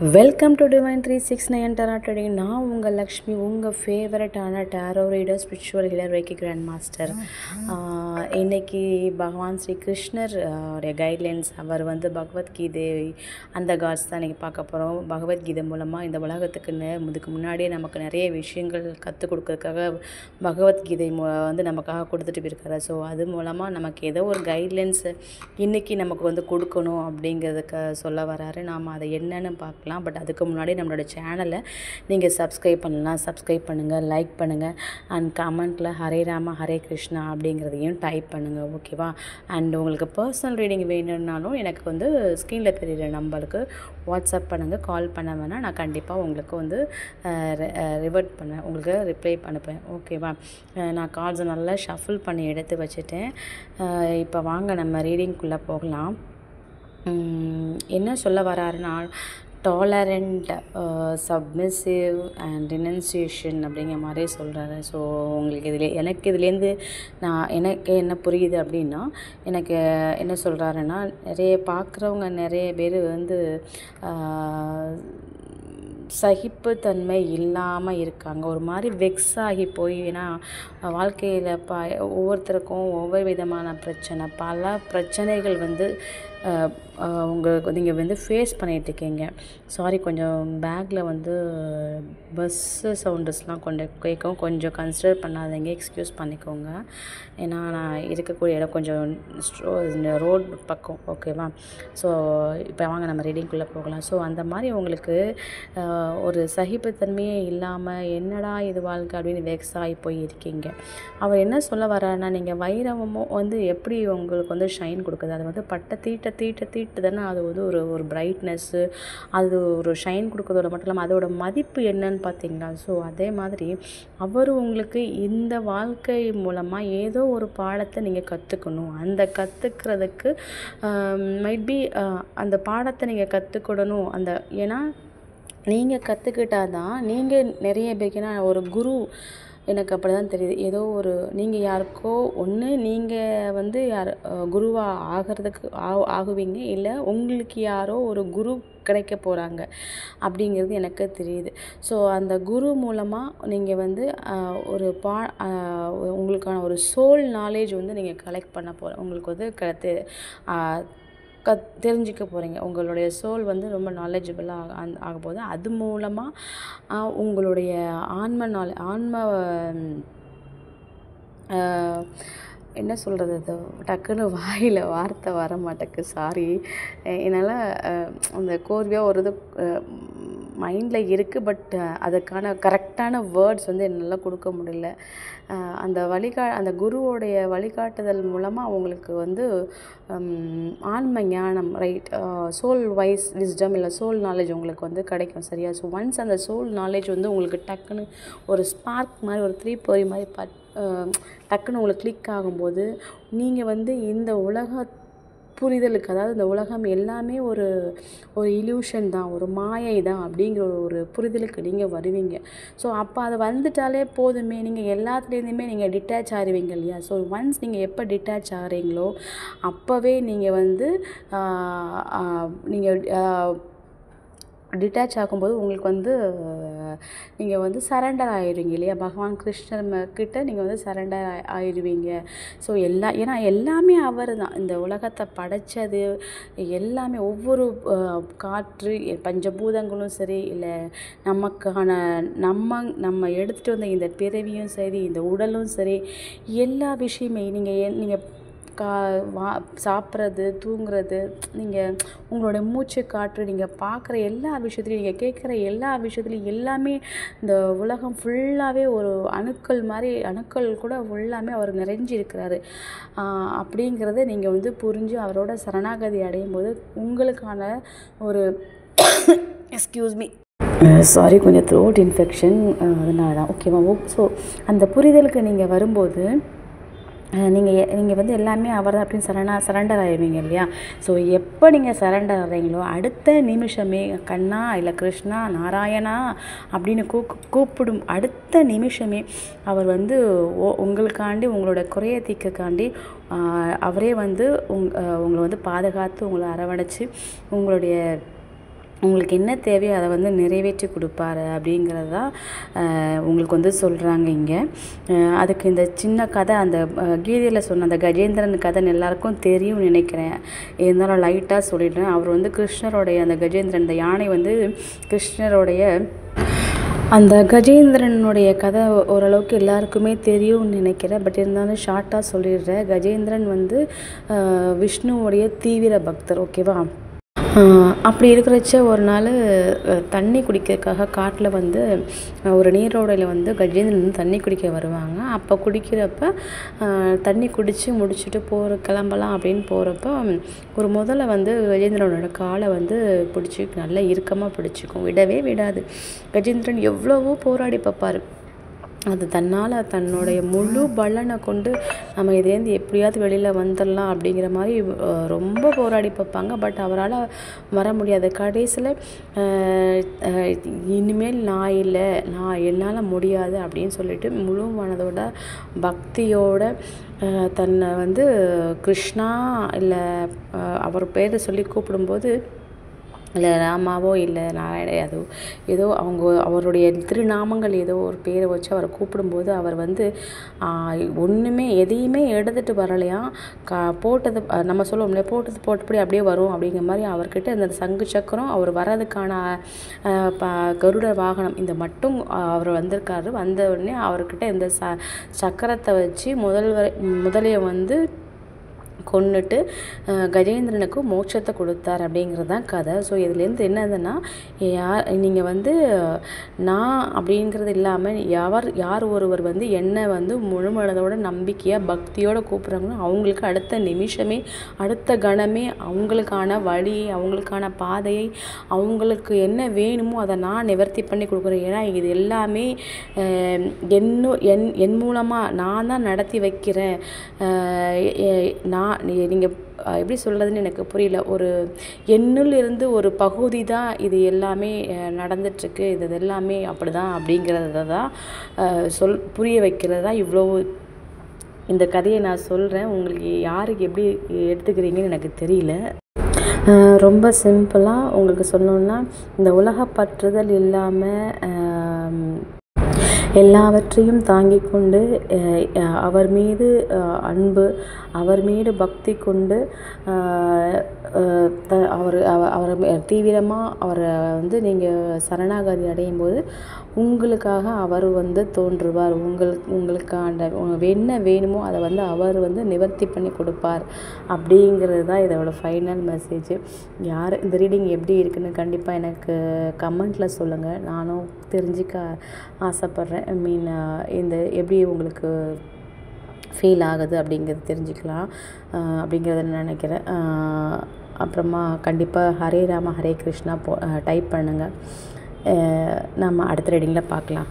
Welcome to divine 369 tarot trading. நான் உங்கள் லக்ஷ்மி, உங்கள் ஃபேவரட்டான tarot reader, spiritual healer, reiki grand master. இன்றைக்கி பகவான் ஸ்ரீ கிருஷ்ணர் உடைய கைட்லைன்ஸ், அவர் வந்து பகவத்கீதை அந்த காட்ஸ் தான் இன்றைக்கி பார்க்க போகிறோம். பகவத்கீதை மூலமாக இந்த உலகத்துக்குன்னு இதுக்கு முன்னாடியே நமக்கு நிறைய விஷயங்கள் கற்றுக் கொடுக்கறதுக்காக பகவத்கீதை வந்து நமக்காக கொடுத்துட்டு போயிருக்காரு. ஸோ அது மூலமாக நமக்கு ஏதோ ஒரு கைட்லைன்ஸ் இன்றைக்கி நமக்கு வந்து கொடுக்கணும் அப்படிங்கிறதுக்கு சொல்ல வராரு. நாம் அதை என்னென்னு பார்க்கலாம். பட் அதுக்கு முன்னாடி நம்மளோட சேனலை நீங்கள் சப்ஸ்கிரைப் பண்ணலாம். சப்ஸ்கிரைப் பண்ணுங்கள், லைக் பண்ணுங்கள், அண்ட் கமெண்ட்டில் ஹரே ராம ஹரே கிருஷ்ணா அப்படிங்கிறதையும் டைப் பண்ணுங்கள், ஓகேவா? அண்ட் உங்களுக்கு பர்சனல் ரீடிங் வேணும்னாலும் எனக்கு வந்து ஸ்க்ரீனில் தெரிகிற நம்பருக்கு வாட்ஸ்அப் பண்ணுங்கள். கால் பண்ண வேணால் நான் கண்டிப்பாக உங்களுக்கு வந்து ரிவர்ட் பண்ணேன், உங்களுக்கு ரிப்ளை பண்ணுப்பேன், ஓகேவா? நான் கார்ட்ஸை நல்லா ஷஃபிள் பண்ணி எடுத்து வச்சுட்டேன். இப்போ வாங்க நம்ம ரீடிங்குள்ளே போகலாம். என்ன சொல்ல வராருன்னா, டாலரண்ட், சப்மிசிவ் அண்ட் ரினன்சியேஷன் அப்படிங்கிற மாதிரி சொல்கிறாரு. ஸோ உங்களுக்கு இதுலேருந்து எனக்கு என்ன புரியுது அப்படின்னா, எனக்கு என்ன சொல்கிறாருன்னா, பார்க்குறவங்க நிறைய பேர் வந்து சகிப்புத்தன்மை இல்லாமல் இருக்காங்க. ஒரு மாதிரி வெக்ஸ் ஆகி போய், ஏன்னா வாழ்க்கையில் ஒவ்வொருத்தருக்கும் ஒவ்வொரு விதமான பிரச்சனை, பல பிரச்சனைகள் வந்து உங்களுக்கு நீங்கள் வந்து ஃபேஸ் பண்ணிகிட்ருக்கீங்க. சாரி, கொஞ்சம் பேக்கில் வந்து பஸ்ஸு சவுண்டஸ்லாம் கேட்கும், கொஞ்சம் கன்சிடர் பண்ணாதீங்க, எக்ஸ்கியூஸ் பண்ணிக்கோங்க. ஏன்னா நான் இருக்கக்கூடிய இடம் கொஞ்சம் இந்த ரோடு பக்கம், ஓகேவா? ஸோ இப்போ வாங்க நம்ம ரீடிங்குள்ளே போகலாம். ஸோ அந்த மாதிரி உங்களுக்கு ஒரு சகிப்புத்தன்மையே இல்லாமல் என்னடா இது வாழ்க்கை அப்படின்னு வெக்ஸ் ஆகி போய் இருக்கீங்க. அவர் என்ன சொல்ல வர்றாருன்னா, நீங்கள் வைரமும் வந்து எப்படி உங்களுக்கு வந்து ஷைன் கொடுக்குது, அது வந்து பட்டை தீட்ட தானே அது வந்து ஒரு பிரைட்னஸ்ஸு, அது ஒரு ஷைன் கொடுக்குறதோட மட்டும் இல்லாமல் அதோட மதிப்பு என்னன்னு பார்த்தீங்களா? ஸோ அதே மாதிரி அவர் உங்களுக்கு இந்த வாழ்க்கை மூலமாக ஏதோ ஒரு பாடத்தை நீங்கள் கற்றுக்கணும். அந்த கற்றுக்கிறதுக்கு மைட்பி அந்த பாடத்தை நீங்கள் கற்றுக்கிடணும். ஏன்னா நீங்கள் கற்றுக்கிட்டால் தான் நீங்கள் நிறைய பேருக்குன்னா ஒரு குரு, எனக்கு அப்படி தான் தெரியுது. ஏதோ ஒரு நீங்கள் யாருக்கோ ஒன்று நீங்கள் வந்து குருவாக ஆகுவீங்க, இல்லை உங்களுக்கு யாரோ ஒரு குரு கிடைக்க போகிறாங்க அப்படிங்கிறது எனக்கு தெரியுது. ஸோ அந்த குரு மூலமாக நீங்கள் வந்து ஒரு உங்களுக்கான ஒரு சோல் நாலேஜ் வந்து நீங்கள் கலெக்ட் பண்ண உங்களுக்கு வந்து தெரிஞ்சிக்க போகிறீங்க. உங்களுடைய சோல் வந்து ரொம்ப நாலேஜபிளாக ஆக போகுது. அது மூலமாக உங்களுடைய என்ன சொல்கிறது, அது டக்குன்னு வாயில் வார்த்தை வர மாட்டேக்கு, சாரி. என்னால் அந்த கோர்வையாக ஒரு இது மைண்டில் இருக்குது, பட் அதுக்கான கரெக்டான வேர்ட்ஸ் வந்து என்னால் கொடுக்க முடியல. அந்த குருவோடைய வழிகாட்டுதல் மூலமாக அவங்களுக்கு வந்து ஆன்ம ஞானம், ரைட், சோல் விஸ்டம் இல்லை சோல் நாலேஜ் உங்களுக்கு வந்து கிடைக்கும், சரியா? ஸோ ஒன்ஸ் அந்த சோல் நாலேஜ் வந்து உங்களுக்கு டக்குன்னு ஒரு ஸ்பார்க் மாதிரி, ஒரு தீப்பொறி மாதிரி டக்குன்னு உங்களுக்கு கிளிக் ஆகும்போது, நீங்கள் வந்து இந்த உலக புரிதலுக்கு, அதாவது இந்த உலகம் எல்லாமே ஒரு இல்யூஷன் தான், ஒரு மாயை தான் அப்படிங்கிற ஒரு புரிதலுக்கு நீங்கள் வருவீங்க. ஸோ அப்போ அதை வந்துட்டாலே போதுமே, நீங்கள் எல்லாத்துலேருந்துமே நீங்கள் டிட்டாச் ஆகிடுவீங்க இல்லையா? ஸோ ஒன்ஸ் நீங்கள் எப்போ டிட்டாச் ஆகிறீங்களோ அப்போவே நீங்கள் வந்து டிட்டாச் ஆகும்போது உங்களுக்கு வந்து நீங்கள் வந்து சரண்டர் ஆகிடுவீங்க இல்லையா? பகவான் கிருஷ்ணர் கிட்ட நீங்கள் வந்து சரண்டர் ஆகிடுவீங்க. ஸோ ஏன்னா எல்லாமே அவர் தான், இந்த உலகத்தை படைத்தது எல்லாமே, ஒவ்வொரு காற்று, பஞ்சபூதங்களும் சரி, இல்லை நமக்கான நம்ம எடுத்துகிட்டு வந்த இந்த பிறவியும் சரி, இந்த உடலும் சரி, எல்லா விஷயமே நீங்கள் சாப்பிட்றது, தூங்குறது, நீங்கள் உங்களோட மூச்சு காற்று, நீங்கள் பார்க்குற எல்லா விஷயத்துலையும், நீங்கள் கேட்குற எல்லா விஷயத்துலையும், எல்லாமே இந்த உலகம் ஃபுல்லாகவே ஒரு அணுக்கள் கூட ஃபுல்லாமே அவர் நிறைஞ்சிருக்கிறாரு. அப்படிங்கிறத நீங்கள் வந்து புரிஞ்சு அவரோட சரணாகதி அடையும் போது உங்களுக்கான ஒரு எக்ஸ்கியூஸ் மீ, சாரி, கொஞ்சம் த்ரோட் இன்ஃபெக்ஷன், அதனால தான், ஓகேவா? ஸோ அந்த புரிதலுக்கு நீங்கள் வரும்போது நீங்கள் வந்து எல்லாமே அவர் தான் அப்படின்னு சரண்டர் ஆகிடுவீங்க இல்லையா? ஸோ எப்போ நீங்கள் சரண்டர் ஆகிறீங்களோ அடுத்த நிமிஷமே கண்ணா இல்லை கிருஷ்ணா நாராயணா அப்படின்னு கூப்பிடும் அடுத்த நிமிஷமே அவர் வந்து உங்களுக்காண்டி, உங்களோட குறைய தீர்க்கக்காண்டி அவரே வந்து உங்களை வந்து பாதுகாத்து, உங்களை அரவணைச்சு, உங்களுடைய உங்களுக்கு என்ன தேவையோ அதை வந்து நிறைவேற்றி கொடுப்பாரு அப்படிங்கிறது தான் உங்களுக்கு வந்து சொல்கிறாங்க இங்கே. அதுக்கு இந்த சின்ன கதை அந்த கீதையில் சொன்ன அந்த கஜேந்திரன் கதை எல்லாருக்கும் தெரியும்னு நினைக்கிறேன். இருந்தாலும் லைட்டாக சொல்லிடுறேன். அவர் வந்து கிருஷ்ணருடைய அந்த கஜேந்திரன், இந்த யானை வந்து கிருஷ்ணருடைய அந்த கஜேந்திரனுடைய கதை ஓரளவுக்கு எல்லாருக்குமே தெரியும்னு நினைக்கிறேன். பட் இருந்தாலும் ஷார்ட்டாக சொல்லிடுறேன். கஜேந்திரன் வந்து விஷ்ணுவோடைய தீவிர பக்தர், ஓகேவா? அப்படி இருக்கிறச்ச ஒரு நாள் தண்ணி குடிக்கிறதுக்காக காட்டில் வந்து ஒரு நீரோடையில் வந்து கஜேந்திரன் தண்ணி குடிக்க வருவாங்க. அப்போ குடிக்கிறப்ப தண்ணி குடித்து முடிச்சுட்டு கிளம்பலாம் அப்படின்னு போகிறப்ப ஒரு முதல்ல வந்து கஜேந்திரனோட காலை வந்து பிடிச்சி நல்லா இறுக்கமாக பிடிச்சிக்கும், விடவே விடாது. கஜேந்திரன் எவ்வளவோ போராடி பார்ப்பார். அது தன்னால் தன்னுடைய முழு பலனை கொண்டு நம்ம இதுலேருந்து எப்படியாவது வெளியில் வந்துடலாம் அப்படிங்கிற மாதிரி ரொம்ப போராடி பார்ப்பாங்க. பட் அவரால் வர முடியாது. கடைசியில் இனிமேல் நான் இல்லை, என்னால் முடியாது அப்படின்னு சொல்லிட்டு முழு மனதோட பக்தியோட தன்னை வந்து கிருஷ்ணா இல்லை அவர் பேரை சொல்லி கூப்பிடும்போது, இல்லை ராமாவோ இல்லை நாராயண ஏதோ அவருடைய திருநாமங்கள் ஏதோ ஒரு பேரை வச்சு அவரை கூப்பிடும்போது அவர் வந்து ஒன்றுமே எதையுமே எடுத்துகிட்டு வரலையாம். போட்டது நம்ம சொல்லுவோம் இல்லையா, போட்டபடி அப்படியே வரும் அப்படிங்கிற மாதிரி அவர்கிட்ட இந்த சங்கு சக்கரம், அவர் வர்றதுக்கான கருட வாகனம் இந்த மட்டும் அவர் வந்திருக்காரு. வந்த உடனே அவர்கிட்ட இந்த சக்கரத்தை வச்சு முதலையை வந்து கொன்னுட்டு கஜேந்திரனுக்கு மோட்சத்தை கொடுத்தார் அப்படிங்கிறது தான் கதை. ஸோ இதுலேருந்து என்னதுன்னா, நீங்கள் வந்து நான் அப்படிங்கிறது இல்லாமல் யார் ஒருவர் வந்து என்னை வந்து முழுமனதோட நம்பிக்கையாக பக்தியோடு கூப்பிட்றாங்களோ அவங்களுக்கு அடுத்த நிமிஷமே அடுத்த கணமே அவங்களுக்கான வழி, அவங்களுக்கான பாதையை, அவங்களுக்கு என்ன வேணுமோ அதை நான் நிவர்த்தி பண்ணி கொடுக்குறேன். ஏன்னா இது எல்லாமே என் மூலமாக நான் தான் நடத்தி வைக்கிறேன். நீங்கள் எப்படி சொல்கிறதுன்னு எனக்கு புரியல. ஒரு என்னுள் இருந்து ஒரு பகுதி தான் இது எல்லாமே நடந்துட்டுருக்கு. இது எல்லாமே அப்படி தான் அப்படிங்கிறத தான் புரிய வைக்கிறது தான் இவ்வளோ. இந்த கதையை நான் சொல்கிறேன், உங்களுக்கு யாருக்கு எப்படி எடுத்துக்கிறீங்கன்னு எனக்கு தெரியல. ரொம்ப சிம்பிளாக உங்களுக்கு சொல்லணுன்னா, இந்த உலக பற்றுதல் இல்லாமல் எல்லாவற்றையும் தாங்கிக் கொண்டு அவர் மீது அன்பு, அவர் மீது பக்தி கொண்டு அவரை தீவிரமாக அவரை வந்து நீங்கள் சரணாகதி அடையும் போது உங்களுக்காக அவர் வந்து தோன்றுவார். உங்களுக்கான என்ன வேணுமோ அதை வந்து அவர் வந்து நிவர்த்தி பண்ணி கொடுப்பார் அப்படிங்கிறது தான் இதோட ஃபைனல் மெசேஜ். யார் இந்த ரீடிங் எப்படி இருக்குன்னு கண்டிப்பாக எனக்கு கமெண்ட்டில் சொல்லுங்கள். நானும் தெரிஞ்சுக்க ஆசைப்பட்றேன். இந்த எப்படி உங்களுக்கு ஃபீல் ஆகுது அப்படிங்கிறது தெரிஞ்சுக்கலாம் அப்படிங்கிறத நினைக்கிறேன். அப்புறமா கண்டிப்பாக ஹரே ராம ஹரே கிருஷ்ணா டைப் பண்ணுங்கள். நம்ம அடுத்த ரீடிங்கில் பார்க்கலாம்.